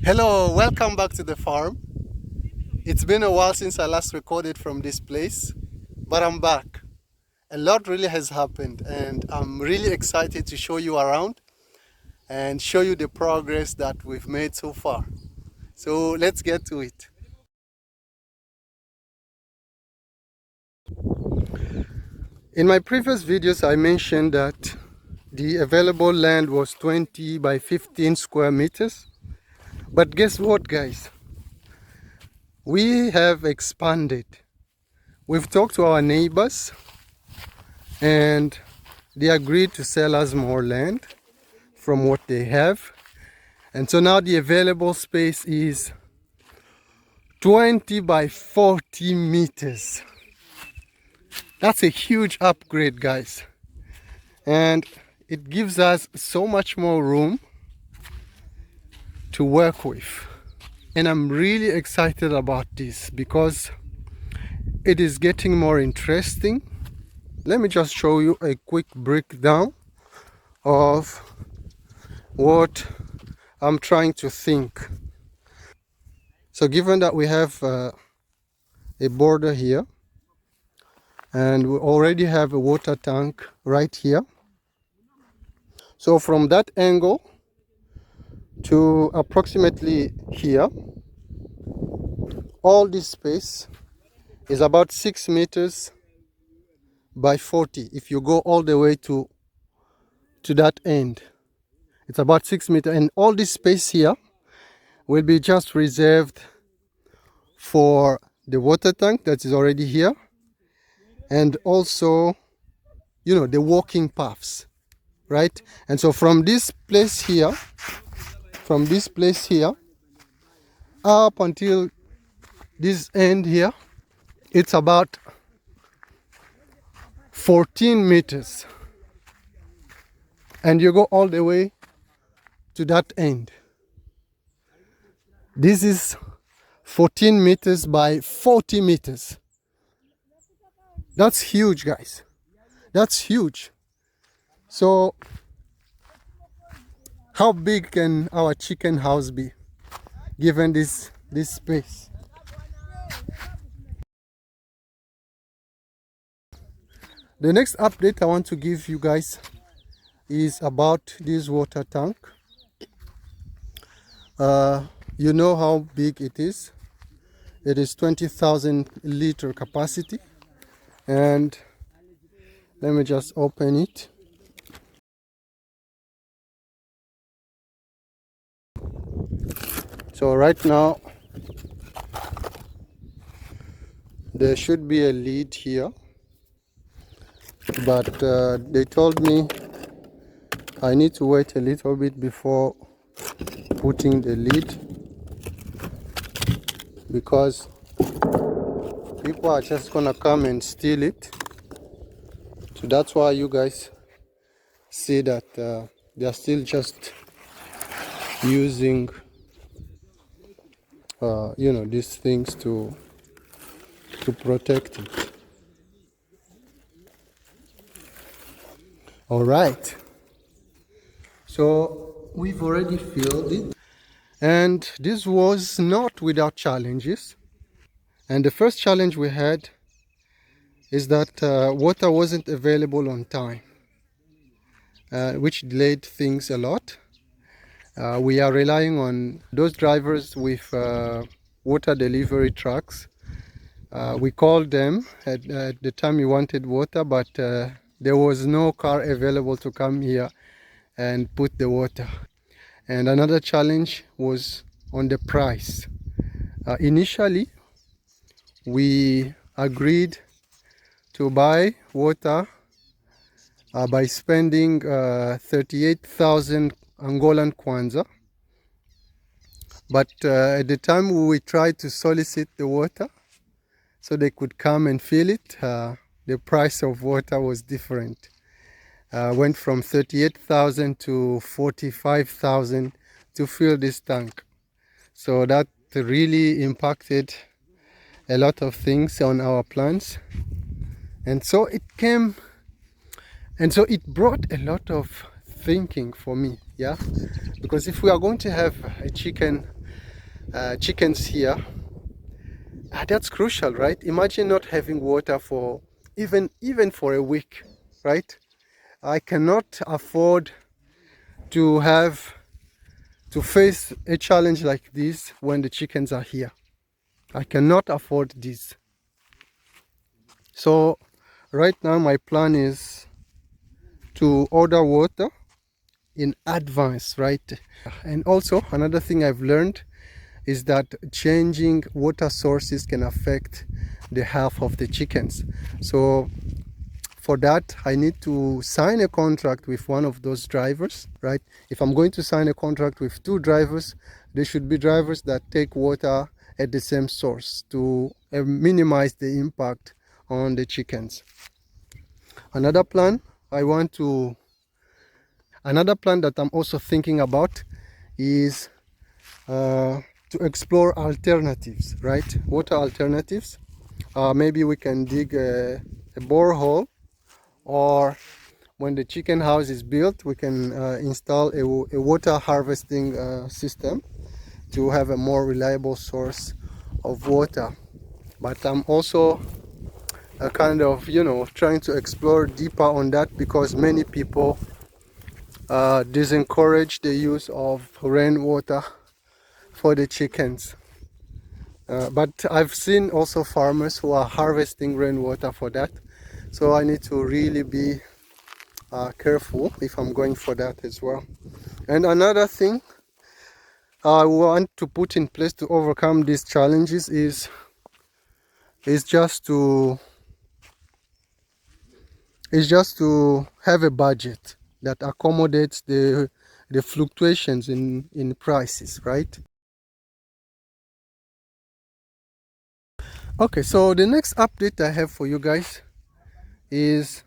Hello, welcome back to the farm. It's been a while since I last recorded from this place, but I'm back. A lot really has happened, and I'm really excited to show you around and show you the progress that we've made so far. So let's get to it. In my previous videos, I mentioned that the available land was 20 by 15 square meters. But guess what, guys? We have expanded. We've talked to our neighbors and they agreed to sell us more land from what they have. And so now the available space is 20 by 40 meters. That's a huge upgrade, guys. And it gives us so much more room to work with. And I'm really excited about this because it is getting more interesting. Let me just show you a quick breakdown of what I'm trying to think. So given that we have a border here and we already have a water tank right here, so from that angle to approximately here, all this space is about 6 meters by 40. If you go all the way to that end, it's about 6 meters, and all this space here will be just reserved for the water tank that is already here, and also, you know, the walking paths, right? And so from this place here up until this end here, it's about 14 meters, and you go all the way to that end. This is 14 meters by 40 meters. That's huge, guys. That's huge. So how big can our chicken house be given this space? The next update I want to give you guys is about this water tank. You know how big it is. It is 20,000 liter capacity, and let me just open it. So right now there should be a lid here, but they told me I need to wait a little bit before putting the lid because people are just gonna come and steal it. So that's why you guys see that they are still just using you know, these things to protect it. All right, so we've already filled it, and this was not without challenges. And the first challenge we had is that water wasn't available on time, which delayed things a lot. We are relying on those drivers with water delivery trucks. We called them at the time we wanted water, but there was no car available to come here and put the water. And another challenge was on the price. Initially, we agreed to buy water by spending 38,000 Angolan kwanza. But at the time we tried to solicit the water so they could come and fill it, the price of water was different. Went from 38,000 to 45,000 to fill this tank. So that really impacted a lot of things on our plans. And so it came, and so it brought a lot of thinking for me, yeah? Because if we are going to have a chicken chickens here, that's crucial, right? Imagine not having water for even for a week, right? I cannot afford to have to face a challenge like this when the chickens are here. I cannot afford this. So right now my plan is to order water in advance, right? And also another thing I've learned is that changing water sources can affect the health of the chickens. So for that, I need to sign a contract with one of those drivers, right? If I'm going to sign a contract with two drivers, they should be drivers that take water at the same source to minimize the impact on the chickens. Another plan that I'm also thinking about is to explore alternatives, right? Water alternatives. Maybe we can dig a borehole, or when the chicken house is built, we can install a water harvesting system to have a more reliable source of water. But I'm also kind of, trying to explore deeper on that, because many people discourage the use of rainwater for the chickens. But I've seen also farmers who are harvesting rainwater for that. So I need to really be careful if I'm going for that as well. And another thing I want to put in place to overcome these challenges is just to have a budget that accommodates the fluctuations in prices, right? Okay, so the next update I have for you guys is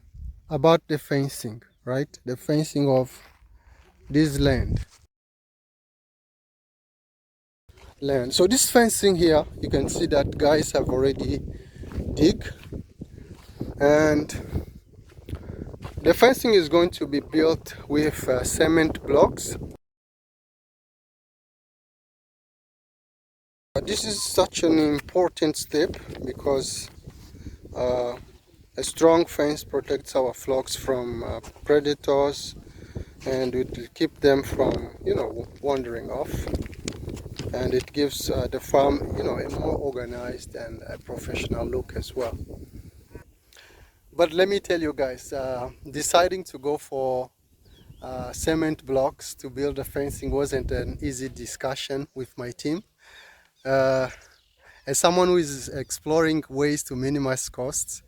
about the fencing, right? The fencing of this land. So this fencing here, you can see that guys have already dig, and the fencing is going to be built with cement blocks. This is such an important step because a strong fence protects our flocks from predators, and it will keep them from, wandering off, and it gives the farm, a more organized and a professional look as well. But let me tell you guys, deciding to go for cement blocks to build the fencing wasn't an easy discussion with my team. As someone who is exploring ways to minimize costs,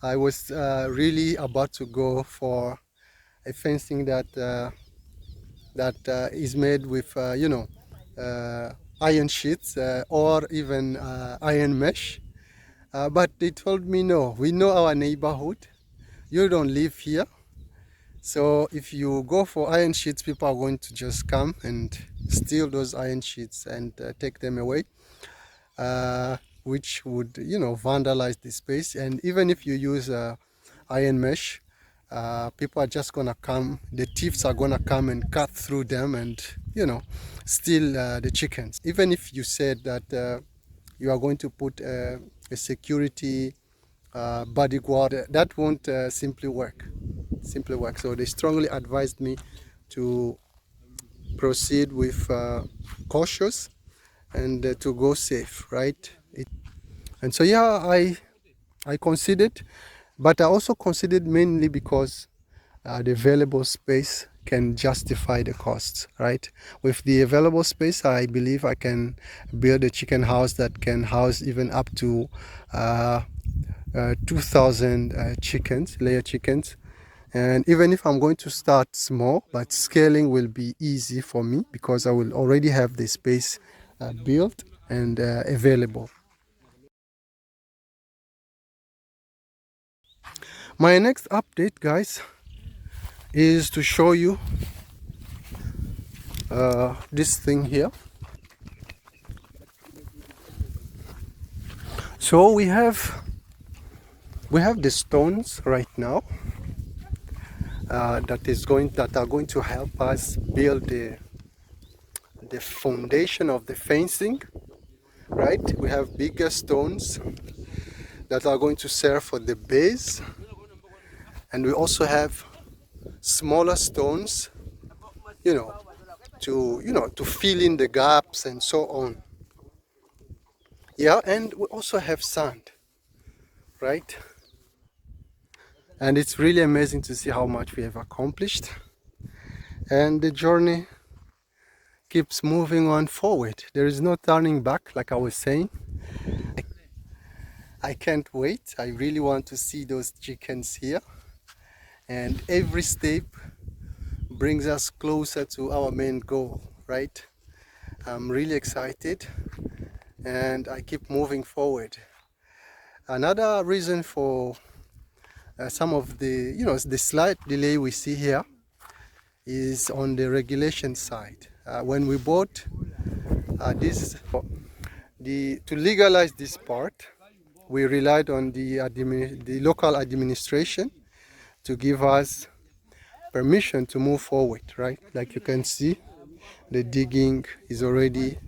I was really about to go for a fencing that is made with iron sheets or even iron mesh. But they told me, no, we know our neighborhood, you don't live here, so if you go for iron sheets, people are going to just come and steal those iron sheets and take them away, which would, vandalize the space. And even if you use iron mesh, people are just gonna come, the thieves are gonna come and cut through them and, steal the chickens. Even if you said that you are going to put a security bodyguard, that won't simply work. So they strongly advised me to proceed with cautious and to go safe, right? And so yeah, I considered, but I also considered mainly because the available space can justify the costs, right? With the available space, I believe I can build a chicken house that can house even up to 2,000 chickens, layer chickens. And even if I'm going to start small, but scaling will be easy for me because I will already have the space built and available. My next update, guys, is to show you this thing here. So we have the stones right now that are going to help us build the foundation of the fencing. right? We have bigger stones that are going to serve for the base, and we also have smaller stones, you know, to fill in the gaps and so on. Yeah, and we also have sand, right? And it's really amazing to see how much we have accomplished, and the journey keeps moving on forward. There is no turning back, like I was saying. I can't wait. I really want to see those chickens here, and every step brings us closer to our main goal, right? I'm really excited, and I keep moving forward. Another reason for some of the, the slight delay we see here is on the regulation side. When we bought to legalize this part, we relied on the local administration to give us permission to move forward, right? Like you can see, the digging is already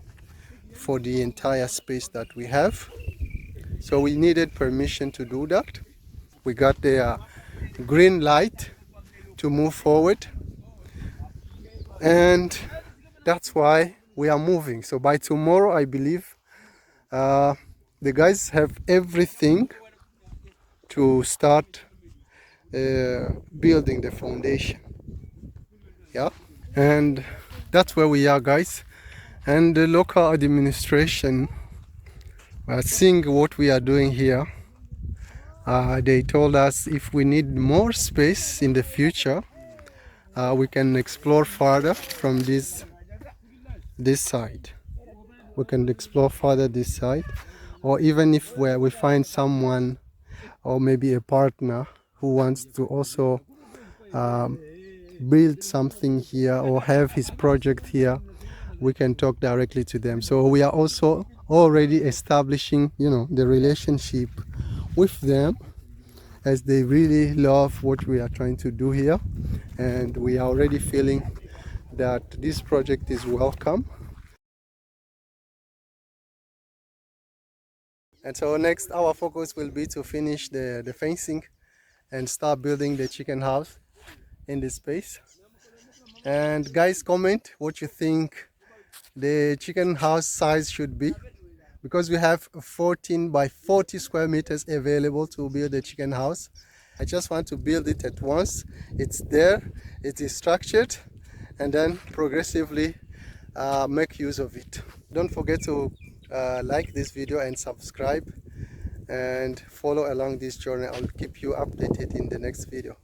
for the entire space that we have. So we needed permission to do that. We got the green light to move forward, and that's why we are moving. So by tomorrow, I believe the guys have everything to start building the foundation. Yeah, and that's where we are, guys. And the local administration, seeing what we are doing here, they told us if we need more space in the future, we can explore further from this side. We can explore further this side, or even if we find someone or maybe a partner who wants to also build something here or have his project here, we can talk directly to them. So we are also already establishing, the relationship with them, as they really love what we are trying to do here, and we are already feeling that this project is welcome. And so next, our focus will be to finish the fencing and start building the chicken house in this space. And guys, comment what you think the chicken house size should be, because we have 14 by 40 square meters available to build the chicken house. I just want to build it at once. It's there, it is structured, and then progressively make use of it. Don't forget to like this video and subscribe and follow along this journey. I'll keep you updated in the next video.